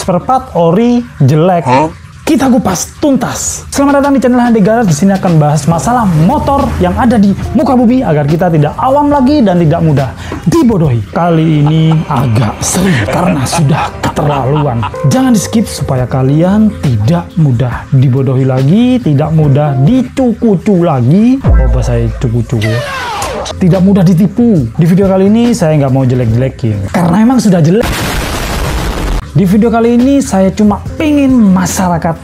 spare part ori jelek. Kita kupas tuntas. Selamat datang di channel HD Garage. Di sini akan bahas masalah motor yang ada di muka bumi agar kita tidak awam lagi dan tidak mudah dibodohi. Kali ini agak sering karena sudah keterlaluan. Jangan di skip supaya kalian tidak mudah dibodohi lagi, tidak mudah dicucu lagi. Oh, bahasa cucu ya. Tidak mudah ditipu. Di video kali ini saya nggak mau jelek-jelekin karena emang sudah jelek. Di video kali ini saya cuma pengen masyarakat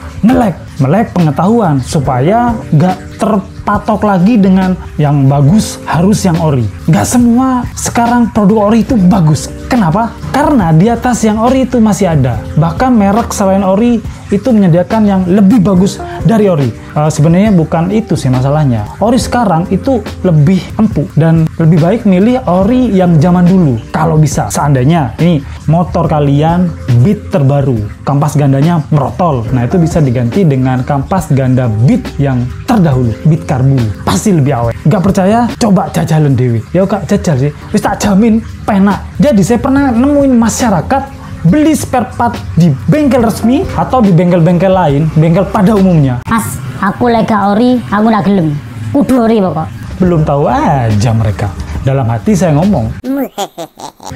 melek pengetahuan supaya nggak terpatok lagi dengan yang bagus harus yang ori. Nggak semua sekarang produk ori itu bagus. Kenapa? Karena di atas yang ori itu masih ada. Bahkan merek selain ori itu menyediakan yang lebih bagus dari ori. Sebenarnya bukan itu sih masalahnya. Ori sekarang itu lebih empuk dan lebih baik milih ori yang zaman dulu. Kalau bisa, seandainya ini motor kalian Beat terbaru, kampas gandanya merotol. Nah itu bisa diganti dengan kampas ganda Beat yang terdahulu, Beat karbu. Pasti lebih awet. Nggak percaya? Coba jajalin dewi. Ya kak jajal sih. Wis tak jamin penak. Jadi saya pernah nemuin masyarakat beli spare part di bengkel resmi atau di bengkel-bengkel lain, bengkel pada umumnya. Mas, aku lega ori, aku nggak gelem. Kudu ori pokok. Belum tahu aja mereka. Dalam hati saya ngomong.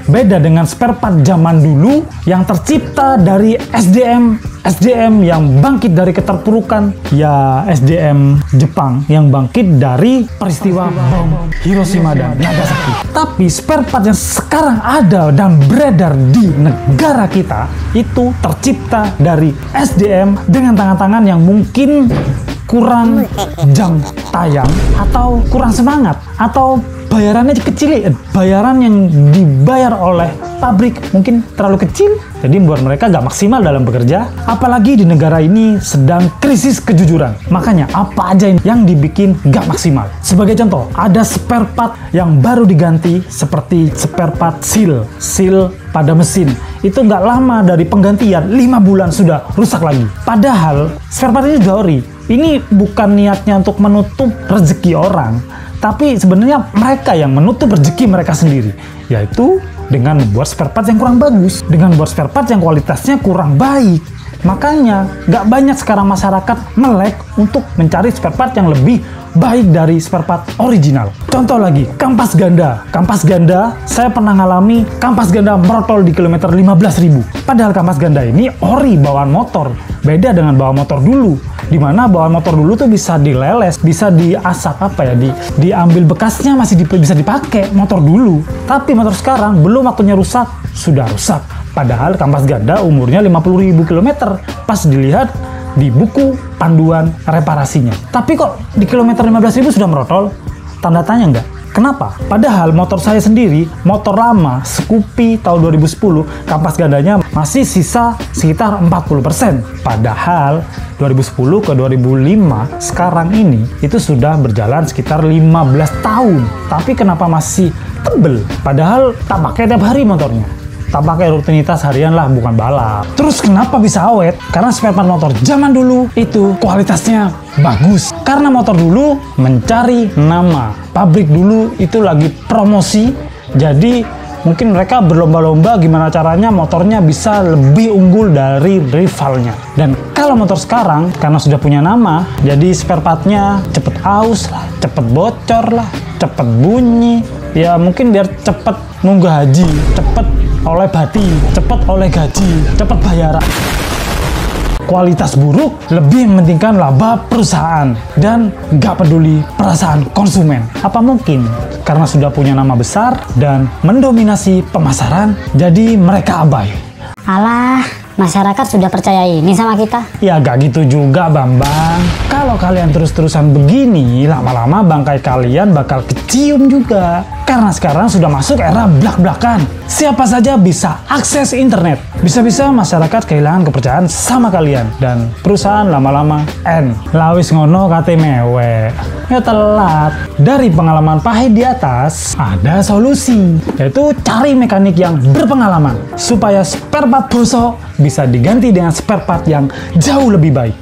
Beda dengan spare part zaman dulu yang tercipta dari SDM yang bangkit dari keterpurukan, ya SDM Jepang yang bangkit dari peristiwa bom Hiroshima dan Nagasaki. Tapi spare part yang sekarang ada dan beredar di negara kita itu tercipta dari SDM dengan tangan-tangan yang mungkin kurang jam tayang atau kurang semangat atau bayarannya kecil, bayaran yang dibayar oleh pabrik mungkin terlalu kecil, jadi membuat mereka gak maksimal dalam bekerja. Apalagi di negara ini sedang krisis kejujuran, makanya apa aja yang dibikin gak maksimal. Sebagai contoh, ada spare part yang baru diganti seperti spare part seal pada mesin. Itu gak lama dari penggantian, 5 bulan sudah rusak lagi. Padahal spare part ini sudah ori. Ini bukan niatnya untuk menutup rezeki orang, tapi sebenarnya mereka yang menutup rezeki mereka sendiri, yaitu dengan membuat spare part yang kurang bagus, dengan membuat spare part yang kualitasnya kurang baik. Makanya nggak banyak sekarang masyarakat melek untuk mencari spare part yang lebih baik dari spare part original. Contoh lagi, kampas ganda. Kampas ganda, saya pernah ngalami kampas ganda merotol di kilometer 15.000. Padahal kampas ganda ini ori bawaan motor. Beda dengan bawaan motor dulu, dimana bawaan motor dulu tuh bisa dileles, bisa diasap diambil bekasnya masih bisa dipakai motor dulu. Tapi motor sekarang belum waktunya rusak, sudah rusak. Padahal kampas ganda umurnya 50.000 km. Pas dilihat di buku panduan reparasinya. Tapi kok di kilometer 15.000 sudah merotol? Tanda tanya nggak? Kenapa? Padahal motor saya sendiri, motor lama, Scoopy tahun 2010, kampas gandanya masih sisa sekitar 40%. Padahal 2010 ke 2005, sekarang ini, itu sudah berjalan sekitar 15 tahun. Tapi kenapa masih tebel? Padahal tak pakai tiap hari motornya. Tak pakai rutinitas harian lah, bukan balap. Terus kenapa bisa awet? Karena spare part motor zaman dulu itu kualitasnya bagus. Karena motor dulu mencari nama. Pabrik dulu itu lagi promosi, jadi mungkin mereka berlomba-lomba gimana caranya motornya bisa lebih unggul dari rivalnya. Dan kalau motor sekarang, karena sudah punya nama, jadi spare partnya cepet aus lah, cepet bocor lah, cepet bunyi. Ya mungkin biar cepet nunggah haji, cepet oleh bati, cepet oleh gaji, cepet bayaran. Kualitas buruk lebih mementingkan laba perusahaan dan nggak peduli perasaan konsumen. Apa mungkin karena sudah punya nama besar dan mendominasi pemasaran, jadi mereka abai? Alah, masyarakat sudah percaya ini sama kita. Ya gak gitu juga Bambang. Kalau kalian terus-terusan begini, lama-lama bangkai kalian bakal kecium juga. Karena sekarang sudah masuk era blak-blakan. Siapa saja bisa akses internet. Bisa-bisa masyarakat kehilangan kepercayaan sama kalian. Dan perusahaan lama-lama lawis ngono kate mewe. Ya telat. Dari pengalaman pahit di atas, ada solusi. Yaitu cari mekanik yang berpengalaman. Supaya spare part bosok bisa diganti dengan spare part yang jauh lebih baik.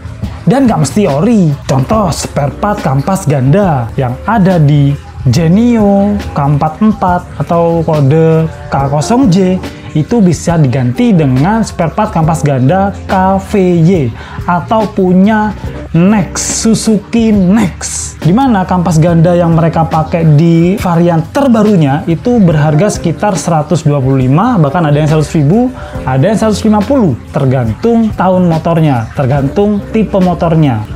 Dan gak mesti ori. Contoh spare part kampas ganda yang ada di Genio, K44 atau kode K0J itu bisa diganti dengan spare part kampas ganda KVY atau punya Next, Suzuki Next. Dimana kampas ganda yang mereka pakai di varian terbarunya itu berharga sekitar 125, bahkan ada yang 100.000, ada yang 150, tergantung tahun motornya, tergantung tipe motornya.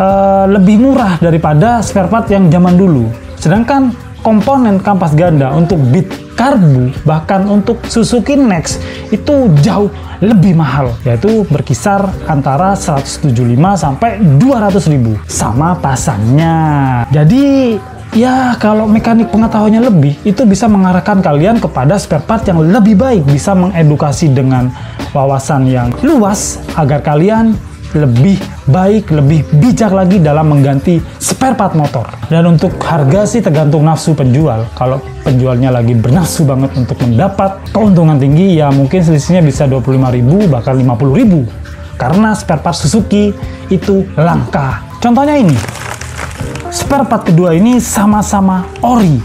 Lebih murah daripada spare part yang zaman dulu. Sedangkan komponen kampas ganda untuk Beat Karbu, bahkan untuk Suzuki Next itu jauh lebih mahal, yaitu berkisar antara 175 sampai 200.000 sama pasangnya. Jadi ya kalau mekanik pengetahuannya lebih, itu bisa mengarahkan kalian kepada spare part yang lebih baik, bisa mengedukasi dengan wawasan yang luas agar kalian lebih baik, lebih bijak lagi dalam mengganti spare part motor. Dan untuk harga sih tergantung nafsu penjual. Kalau penjualnya lagi bernafsu banget untuk mendapat keuntungan tinggi, ya mungkin selisihnya bisa 25.000 bahkan 50.000. Karena spare part Suzuki itu langka. Contohnya ini. Spare part kedua ini sama-sama ori.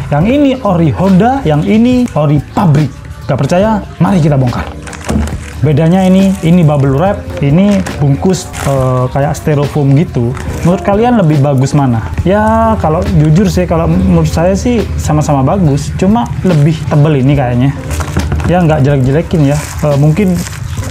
Yang ini ori Honda, yang ini ori pabrik. Gak percaya? Mari kita bongkar. Bedanya ini bubble wrap, ini bungkus kayak styrofoam gitu. Menurut kalian lebih bagus mana? Ya kalau jujur sih, kalau menurut saya sih sama-sama bagus, cuma lebih tebel ini kayaknya. Ya nggak jelek-jelekin ya. Mungkin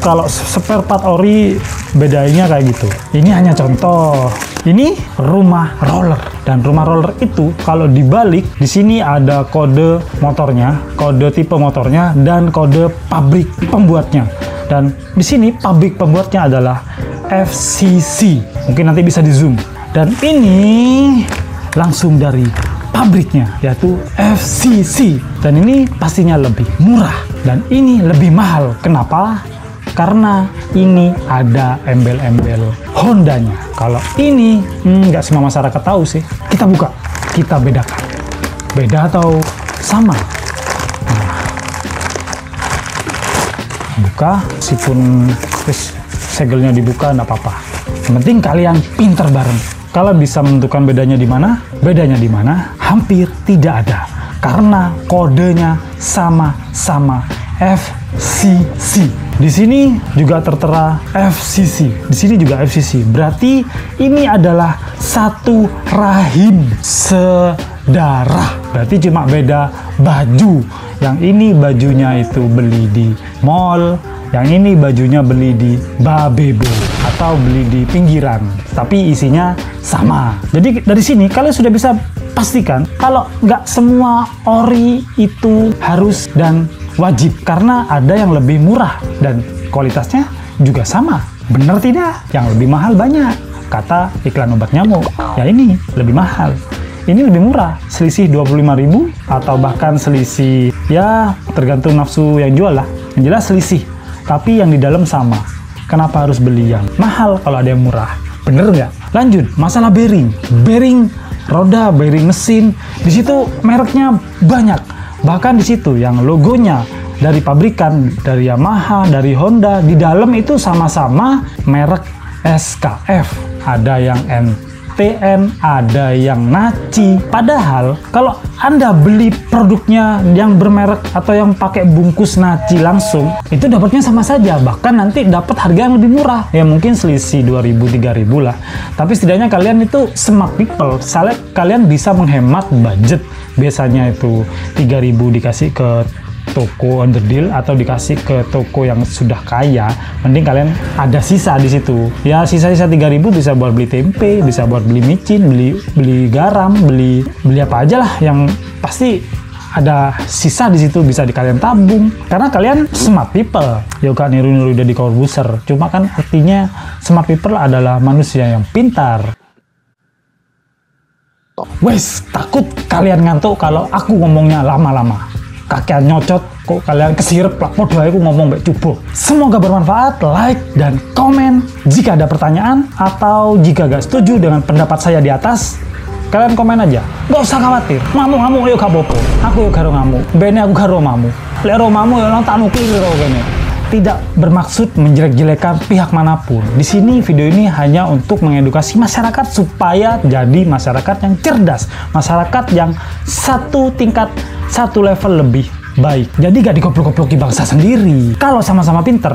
kalau spare part ori bedanya kayak gitu. Ini hanya contoh. Ini rumah roller, dan rumah roller itu kalau dibalik di sini ada kode motornya, kode tipe motornya, dan kode pabrik pembuatnya. Dan di sini pabrik pembuatnya adalah FCC. Mungkin nanti bisa di zoom. Dan ini langsung dari pabriknya, yaitu FCC. Dan ini pastinya lebih murah. Dan ini lebih mahal. Kenapa? Karena ini ada embel-embel Hondanya. Kalau ini nggak semua masyarakat tahu sih. Kita buka, kita bedakan. Beda atau sama? Buka, meskipun segelnya dibuka nggak apa-apa. Yang penting kalian pinter bareng. Kalian bisa menentukan bedanya di mana? Bedanya di mana? Hampir tidak ada, karena kodenya sama-sama FCC. Di sini juga tertera FCC. Di sini juga FCC. Berarti ini adalah satu rahim sedarah. Berarti cuma beda baju. Yang ini bajunya itu beli di mall, yang ini bajunya beli di Babebo atau beli di pinggiran, tapi isinya sama. Jadi dari sini kalian sudah bisa pastikan kalau nggak semua ori itu harus dan wajib, karena ada yang lebih murah dan kualitasnya juga sama. Bener tidak? Yang lebih mahal banyak. Kata iklan obat nyamuk, ya ini lebih mahal. Ini lebih murah, selisih 25.000 atau bahkan selisih, ya tergantung nafsu yang jual lah. Yang jelas selisih, tapi yang di dalam sama. Kenapa harus beli yang mahal kalau ada yang murah? Bener nggak? Lanjut, masalah bearing. Bearing roda, bearing mesin, di situ mereknya banyak. Bahkan di situ yang logonya dari pabrikan, dari Yamaha, dari Honda, di dalam itu sama-sama merek SKF. Ada yang TN, ada yang Naci. Padahal kalau Anda beli produknya yang bermerek atau yang pakai bungkus Naci langsung, itu dapatnya sama saja, bahkan nanti dapat harga yang lebih murah. Ya mungkin selisih 2.000-3.000 lah. Tapi setidaknya kalian itu smart people. Misalnya kalian bisa menghemat budget. Biasanya itu 3.000 dikasih ke toko underdeal atau dikasih ke toko yang sudah kaya, mending kalian ada sisa di situ. Ya sisa-sisa 3.000 bisa buat beli tempe, bisa buat beli micin, beli garam, beli apa aja lah, yang pasti ada sisa di situ, bisa kalian tabung. Karena kalian smart people. Ya kan niru-niru Deddy Corbuzier. Cuma kan artinya smart people adalah manusia yang pintar. Wes, takut kalian ngantuk kalau aku ngomongnya lama-lama. Kakean nyocot, kok kalian kesirep lah, podo aku ngomong baik cubo. Semoga bermanfaat, like dan komen. Jika ada pertanyaan atau jika gak setuju dengan pendapat saya di atas, kalian komen aja. Gak usah khawatir, ngamuk-ngamuk yuk gak apa-apa. Aku yuk gak ngamuk, bene aku gak romamu. Lek romamu yuk tak nukil yuk gini. Tidak bermaksud menjelek-jelekan pihak manapun. Di sini video ini hanya untuk mengedukasi masyarakat supaya jadi masyarakat yang cerdas, masyarakat yang satu tingkat, satu level lebih baik. Jadi gak digoblok-gobloki bangsa sendiri. Kalau sama-sama pinter,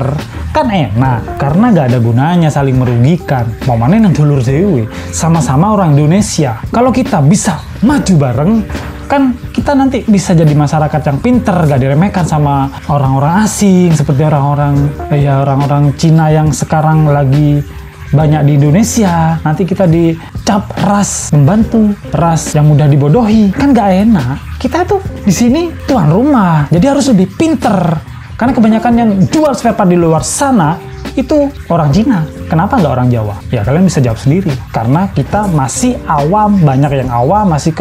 kan enak. Karena gak ada gunanya saling merugikan. Mau mana yang dulur dewe, sama-sama orang Indonesia. Kalau kita bisa maju bareng, kan kita nanti bisa jadi masyarakat yang pinter, gak diremehkan sama orang-orang asing, seperti orang-orang Cina yang sekarang lagi banyak di Indonesia. Nanti kita dicap ras membantu, ras yang mudah dibodohi, kan gak enak. Kita tuh di sini tuan rumah, jadi harus lebih pinter. Karena kebanyakan yang jual spare part di luar sana itu orang Cina. Kenapa nggak orang Jawa? Ya kalian bisa jawab sendiri. Karena kita masih awam, banyak yang awam, masih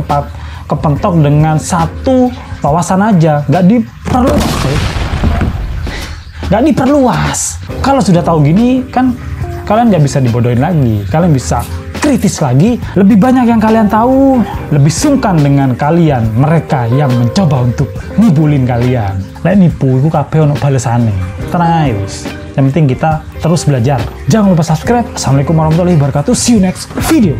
kepentok dengan satu wawasan aja, nggak diperluas. Kalau sudah tahu gini, kan kalian nggak bisa dibodohin lagi. Kalian bisa kritis lagi. Lebih banyak yang kalian tahu, lebih sungkan dengan kalian, mereka yang mencoba untuk ngibulin kalian. Lek nipu itu kabeh ono balesane. Tenang aja, wis. Yang penting kita terus belajar. Jangan lupa subscribe. Assalamualaikum warahmatullahi wabarakatuh. See you next video.